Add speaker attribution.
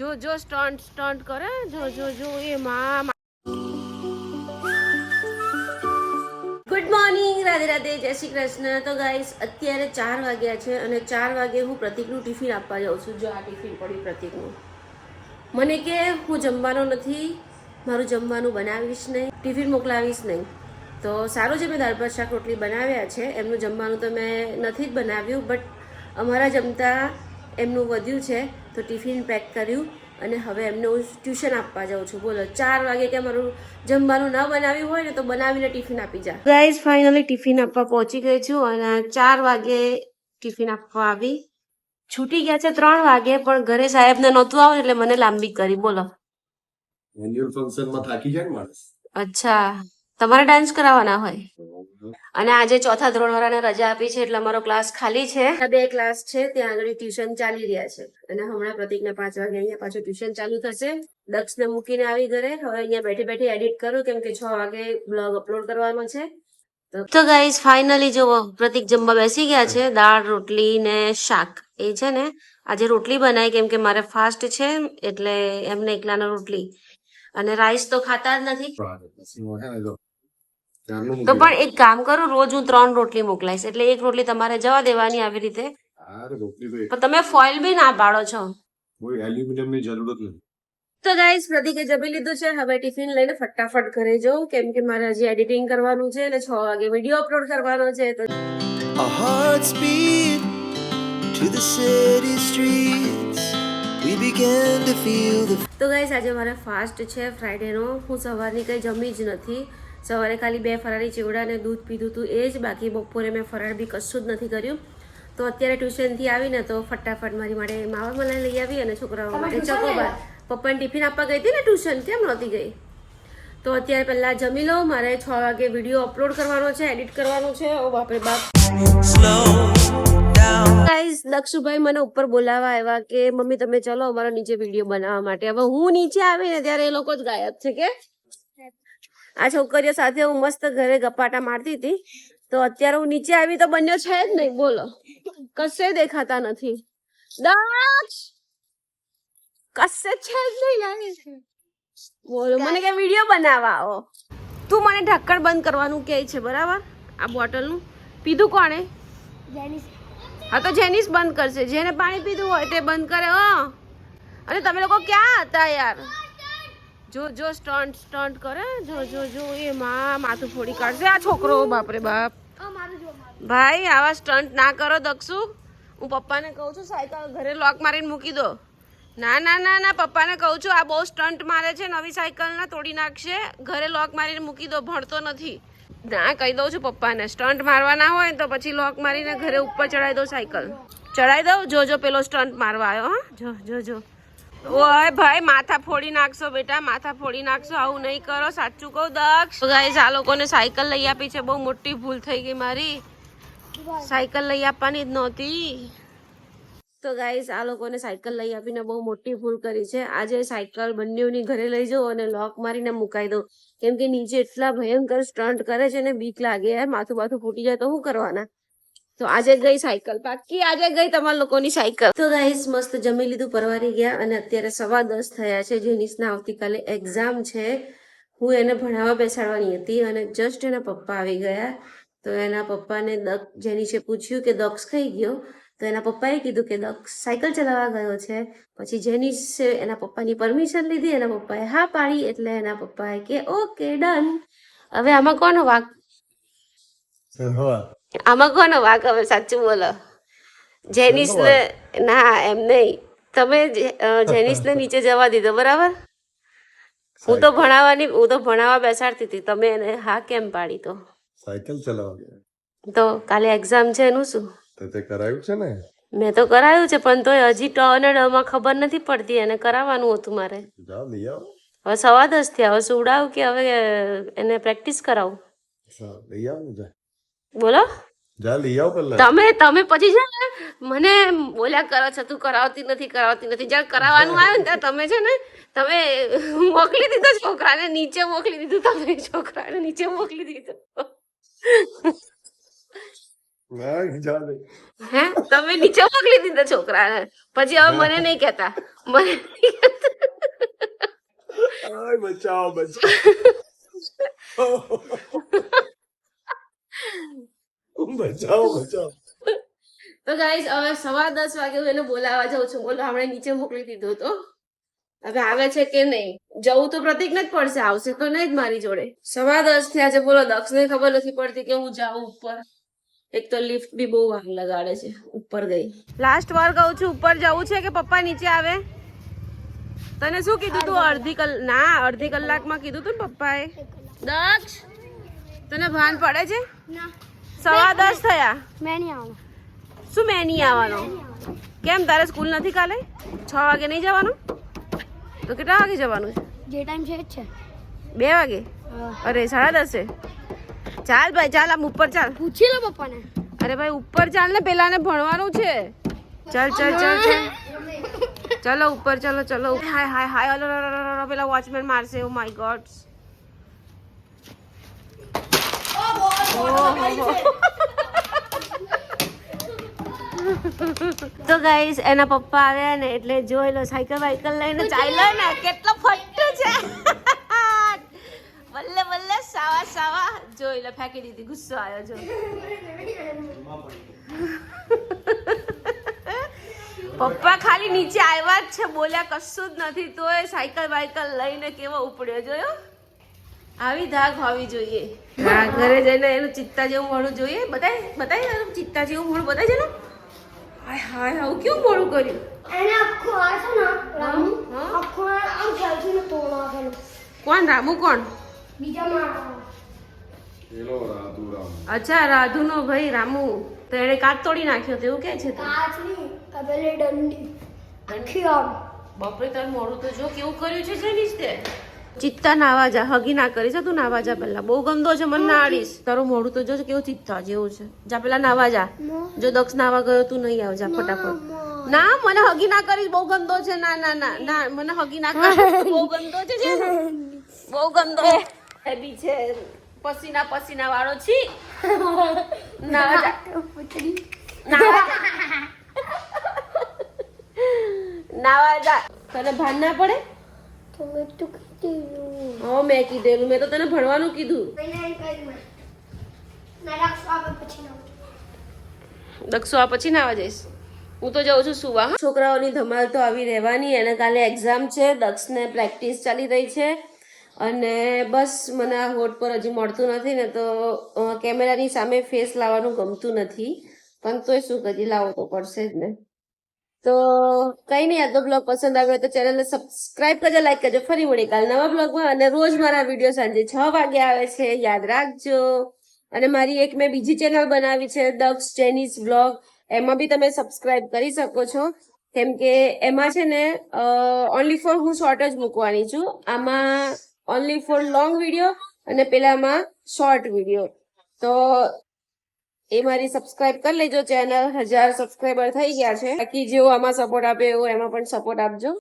Speaker 1: જો જો stunt stunt કરે જો જો જો એ માં. ગુડ મોર્નિંગ, રાધે રાધે, જય શ્રી કૃષ્ણ. તો ગાઈસ અત્યારે 4 વાગ્યા છે અને 4 વાગે હું પ્રતિકનું ટિફિન આપવા જાઉં છું. જો આ ટિફિન પડ્યું પ્રતિકનું. મને કે હું જમવાનો નથી, મારું જમવાનું બનાવીશ નહીં, ટિફિન મોકલાવીશ નહીં. તો સારું છે મેં દાળ ભાત શાક રોટલી બનાવ્યા છે. એમનું જમવાનું તો મેં નથી જ બનાવ્યું, બટ અમારા જમતા એમનું વધ્યું છે તો ટિફિન પેક કર્યું અને હવે એમને હું ટ્યુશન આપવા જાઉં છું. બોલો 4 વાગે કે મારું જમવાનું ન બનાવ્યું હોય ને તો બનાવીને ટિફિન આપી જા. ગાઈઝ ફાઇનલી ટિફિન આપવા પહોંચી ગઈ છું અને 4 વાગે ટિફિન આપવા આવી. છૂટી ગયા છે 3 વાગે, પણ ઘરે સાહેબને નહોતું આવે એટલે મને લાંબી કરી. બોલો
Speaker 2: એન્યુઅલ ફંક્શનમાં થાકી જાય ને માણસ.
Speaker 1: અચ્છા, તમારે ડાન્સ કરાવવાના હોય અને આજે 4થા ધોરણ વાળાને રજા આપી છે એટલે અમારો ક્લાસ ખાલી છે. 2 ક્લાસ છે, ત્યાં આગળ ટ્યુશન ચાલી રહ્યા છે અને હમણાં પ્રતિકને 5 વાગે અહીંયા પાછું ટ્યુશન ચાલુ થશે. દક્ષને મૂકીને આવી ઘરે. હવે અહીંયા બેઠી બેઠી એડિટ કરું કેમ કે 6 વાગે બ્લોગ અપલોડ કરવાનો છે. તો ગાઈઝ ફાઇનલી જો પ્રતિક જમવા બેસી ગયા છે. દાળ રોટલી ને શાક. એ છે ને આજે રોટલી બનાવી કેમ કે મારે ફાસ્ટ છે એટલે એમને એકલાનો રોટલી, અને રાઈસ તો ખાતા જ નથી. તો પણ એક કામ કરું, રોજ હું 3 રોટલી મોકલાઈશ એટલે 1 રોટલી તમારે જવા દેવાની આવી રીતે. પણ તમે ફોઇલ બી ના પાડો છો.
Speaker 2: કોઈ એલ્યુમિનિયમની જરૂર જ નથી.
Speaker 1: તો ગાઈસ પ્રતિકે જમી લીધું છે. હવે ટિફિન લઈને ફટાફટ ઘરે જાઉં કેમ કે મારે હજી એડિટિંગ કરવાનું છે અને 6 વાગે વિડીયો અપલોડ કરવાનો છે. તો
Speaker 3: Our hearts beat to the city streets. We began to feel the
Speaker 1: તો ગાઈસ આજે મારે ફાસ્ટ છે ફ્રાઈડેનો. હું સવારની કંઈ જમી જ નથી. સવારે ખાલી 2 ફરાળી ચેવડા અને દૂધ પીધું હતું એ જ. બાકી બપોરે મેં ફરાળ બી કશું જ નથી કર્યું. તો અત્યારે ટ્યુશનથી આવીને તો ફટાફટ મારી માટે માવા મલાઈ લઈ આવી અને છોકરાઓ માટે ચોકોબાર. પપ્પાને ટિફિન આપવા ગઈ હતી ને ટ્યુશન, કેમ નહોતી ગઈ? તો અત્યારે પહેલાં જમી લઉં. મારે 6 વાગે વિડીયો અપલોડ કરવાનો છે, એડિટ કરવાનું છે. ઓ બાપરે બાપ. ગાઈઝ દક્ષુભાઈ મને ઉપર બોલાવવા આવ્યા કે મમ્મી તમે ચલો અમારો નીચે વિડીયો બનાવવા માટે. હવે હું નીચે આવીને ત્યારે એ લોકો જ ગાયબ છે કે આ છોકરીઓ સાથે હું મસ્ત ઘરે ગપાટા મારતી હતી. તો અત્યારે હું નીચે આવી તો બન્યો છે જ નહીં. બોલો, કશે દેખાતા નથી. દક્ષ કશે છે જ નહીં લાગે છે. બોલો, મને કે વિડીયો બનાવવા આવો. તું મને ઢક્કણ બંધ કરવાનું કહે છે બરાબર? આ બોટલનું પીધું કોણે? હા તો જેનિસ બંધ કરશે. જેને પાણી પીધું હોય તે બંધ કરે. અને તમે લોકો ક્યાં હતા યાર? જો જો સ્ટન્ટ સ્ટન્ટ કરે જો જો જો એ માથું ફોડી કાઢશે આ છોકરો. બાપરે બાપ. ભાઈ આવા સ્ટન્ટ ના કરો દક્ષુ. હું પપ્પાને કહું છું સાયકલ ઘરે લોક મારીને મૂકી દો. ના ના ના ના, પપ્પાને કહું છું આ બહુ સ્ટન્ટ મારે છે, નવી સાયકલ ના તોડી નાખશે. ઘરે લોક મારીને મૂકી દો, ભણતો નથી. ના કહી દઉં છું પપ્પાને, સ્ટન્ટ મારવા ના હોય તો પછી લોક મારીને ઘરે ઉપર ચડાવી દો સાયકલ. ચડાવી દઉં. જો જો પેલો સ્ટન્ટ મારવા આવ્યો. હા જો જો જો. ઓય ભાઈ માથા ફોડી નાખશો બેટા, માથા ફોડી નાખશો. આવું નહીં કરો, સાચું કહું દક્ષ. ગાઈસ આ લોકોને સાયકલ લઈ આપી છે, બહુ મોટી ભૂલ થઈ ગઈ મારી. સાયકલ લઈ આપવાની જ નહોતી. તો ગાઈસ આ લોકોને સાયકલ લઈ આપીને બહુ મોટી ભૂલ કરી છે. આજે સાયકલ બંનેની ઘરે લઈ જાઉં અને લોક મારીને મુકાઈ દઉં કેમ કે નીચે એટલા ભયંકર સ્ટન્ટ કરે છે ને બીક લાગે યાર. માથું બાથું ફૂટી જાય તો શું કરવાના? તો આજે ગઈ સાયકલ, પાકી આજે ગઈ તમારા લોકોની સાયકલ. તો ગાઈસ મસ્ત જમી લીધું, પરવારી ગયા અને અત્યારે 10:15 થયા છે. જેનિસના આવતીકાલે એક્ઝામ છે. હું એને ભણાવવા બેસાડવાની હતી અને જસ્ટ એના પપ્પા આવી ગયા. તો એના પપ્પાને જેનિસે પૂછ્યું કે દક્ષ કઈ ગયો? તો એના પપ્પાએ કીધું કે દક્ષ સાયકલ ચલાવવા ગયો છે. પછી જેનિસે એના પપ્પાની પરમિશન લીધી, એના પપ્પાએ હા પાડી એટલે એના પપ્પાએ કે ઓકે ડન. હવે આમાં કોનો વાક? આમાં કોનો વાક? હવે સાચું બોલો. જેનિસને ના એમ નહીં, તમે જેનિસને નીચે જવા દીધો બરાબર. હું તો ભણાવવા બેસાડતી હતી, તમે એને હા કેમ પાડી? તો
Speaker 2: સાયકલ ચલાવવા
Speaker 1: તો કાલે એક્ઝામ છે એનું શું?
Speaker 2: તે કરાયું છે ને?
Speaker 1: મેં તો કરાયું છે પણ તોય હજી ટ અને ડ માં ખબર નથી પડતી. એને કરાવવાનું હતું મારે.
Speaker 2: જાઓ લઈ આવો.
Speaker 1: હવે 10:15 થયા. હવે સુવડાવું કે હવે એને પ્રેક્ટિસ કરાવું?
Speaker 2: લઈ આવો ને જા.
Speaker 1: બોલો
Speaker 2: જા લઈ આવો પહેલા.
Speaker 1: તમે પછી છે ને મને બોલ્યા કરો છો તું કરાવતી નથી. જ્યારે કરાવવાનું આવ્યું ને ત્યારે તમે છે ને તમે મોકલી દીધો છોકરાને નીચે મોકલી દીધું. તમે છોકરાને નીચે મોકલી દીધો.
Speaker 2: ના જા દે
Speaker 1: હે તમે નીચે મોકલી દીધા છોકરાને પછી હવે મને નહીં કહેતા મને નહીં કહેતા.
Speaker 2: આય બચાવ બચાવ બચાવ
Speaker 1: તો ગાઈસ હવે 10:15 વાગે હું એને બોલાવવા જાઉં છું. બોલો આપણે નીચે મોકલી દીધો તો હવે આવે છે કે નહીં. જવું તો પ્રતિકને જ પડશે, આવશે તો નહીં જ મારી જોડે. 10:15 થયા છે. બોલો દક્ષને ખબર નથી પડતી કે હું જાઉં ઉપર. એક તો લિફ્ટ બી બહુ વાર લગાડે છે. ઉપર ગઈ. લાસ્ટ વાર કહું છું ઉપર જવું છે કે પપ્પા નીચે આવે. તને શું કીધું તું? અડધી કલાકમાં કીધું તું ને પપ્પાએ. દક્ષ તને ભાન પડે છે? 10:15 થયા. શું મેં નહીં આવવાનો? કેમ તારે સ્કૂલ નથી કાલે? 6 વાગે નહીં જવાનું? તો કેટલા વાગે જવાનું છે?
Speaker 4: જે ટાઈમ છે એ જ છે
Speaker 1: 2 વાગે? અરે 10:30. ચાલ ભાઈ ચાલ, આમ ઉપર ચાલ.
Speaker 4: પૂછી લો પપ્પાને.
Speaker 1: અરે ભાઈ ઉપર ચાલ ને, પેલાને ભણવાનું છે. ચાલ ચાલ ચાલ ચાલ ચલો ઉપર ચલો ચલો. હાય હાય હાય હલો પેલા વોચમેન મારશે. Oh my God. તો ગાઈસ એના પપ્પા આવ્યા ને એટલે જોઈ લો સાયકલ લઈને ચાલ્યો ને કેટલો ફટ્ટો છે. બલ્લે બલ્લે સાવા સાવા જોઈ લો ફેંકી દીધી. ગુસ્સો આવ્યો જો. પપ્પા ખાલી નીચે આવ્યા જ છે, બોલ્યા કશું જ નથી તોય સાયકલ લઈને કેવો ઉપડ્યો જોયો. આવી ધાક હોવી જોઈએ. હા ઘરે જઈને એનું ચિત્તા જેવું મોઢું જોઈએ. બતાય ચિત્તા જેવું મોઢું બતાય છે ને. હાય હાય આવું કેવું મોઢું કર્યું.
Speaker 4: એને આખો આ છે ને રામુ આખો આમ ચાલતું ને તોડ નાખેલું.
Speaker 1: કોણ રામુ? કોણ?
Speaker 4: બીજા મારા
Speaker 2: એલો રાધુ રામ
Speaker 1: અચ્છા રાધુનો ભાઈ રામુ. તો એને કાચ તોડી નાખ્યો તો એવું કે છે તું?
Speaker 4: કાચની કબેલે દંડી આખી આમ.
Speaker 1: બાપરે તારું મોઢું તો જો કેવું કર્યું છે જેની તે. ચિત્તા નાવા જા, હગી ના કરી છે તું. નાવા જા પેલા. બહુ ગંદો છે, મને ના આડીશ. તારું મોઢું તો જો કેવું ચિત્તા જેવું છે. જા પેલા નાવા જા. જો દક્ષ નાવા ગયો તું નહીં આવ. જા ફટાફટ. ના મને હગી ના કરીશ, બહુ ગંદો છે. ના ના ના ના મને હગી ના કરીશ, બહુ ગંદો છે. બહુ ગંદો હેબી છે. પસીના વાળો છી. નાવા જા. નાવા જા. તને ભાન ના પડે?
Speaker 4: તમે તો કીધું
Speaker 1: હા મેં કીધેલું. મેં તો તને ભણવાનું કીધું.
Speaker 4: નહીં કઈ ના રાખો આવે પછી ના
Speaker 1: દક્ષો આ પછી નાવા જઈશ. હું તો જાઉં છું સુવા. છોકરાઓની ધમાલ તો આવી રહેવાની. એને કાલે એક્ઝામ છે. દક્ષને પ્રેક્ટિસ ચાલી રહી છે અને બસ મને આ હોટ પર હજી મળતું નથી ને તો કેમેરાની સામે ફેસ લાવવાનું ગમતું નથી. પણ તોય શું કરી, લાવવો તો પડશે જ ને. તો કઈ નહીં, આ તો બ્લોગ પસંદ આવ્યો તો ચેનલને સબસ્ક્રાઇબ કરજો, લાઈક કરજો. ફરી મળી કાલ નવા બ્લોગમાં. અને રોજ મારા વિડીયો સાંજે 6 વાગે આવે છે, યાદ રાખજો. અને મારી એક મેં બીજી ચેનલ બનાવી છે દક્ષ જેનીસ બ્લોગ. એમાં બી તમે સબસ્ક્રાઇબ કરી શકો છો કેમ કે એમાં છે ને ઓનલી ફોર હું શોર્ટ જ મૂકવાની છું. આમાં ઓનલી ફોર લોંગ વિડીયો અને પેલામાં શોર્ટ વિડીયો. તો એ મારી સબસ્ક્રાઇબ કરી લેજો ચેનલ. 1000 સબસ્ક્રાઇબર થઈ ગયા છે. બાકી જેવો આમાં સપોર્ટ આપે એવો એમાં પણ સપોર્ટ આપજો.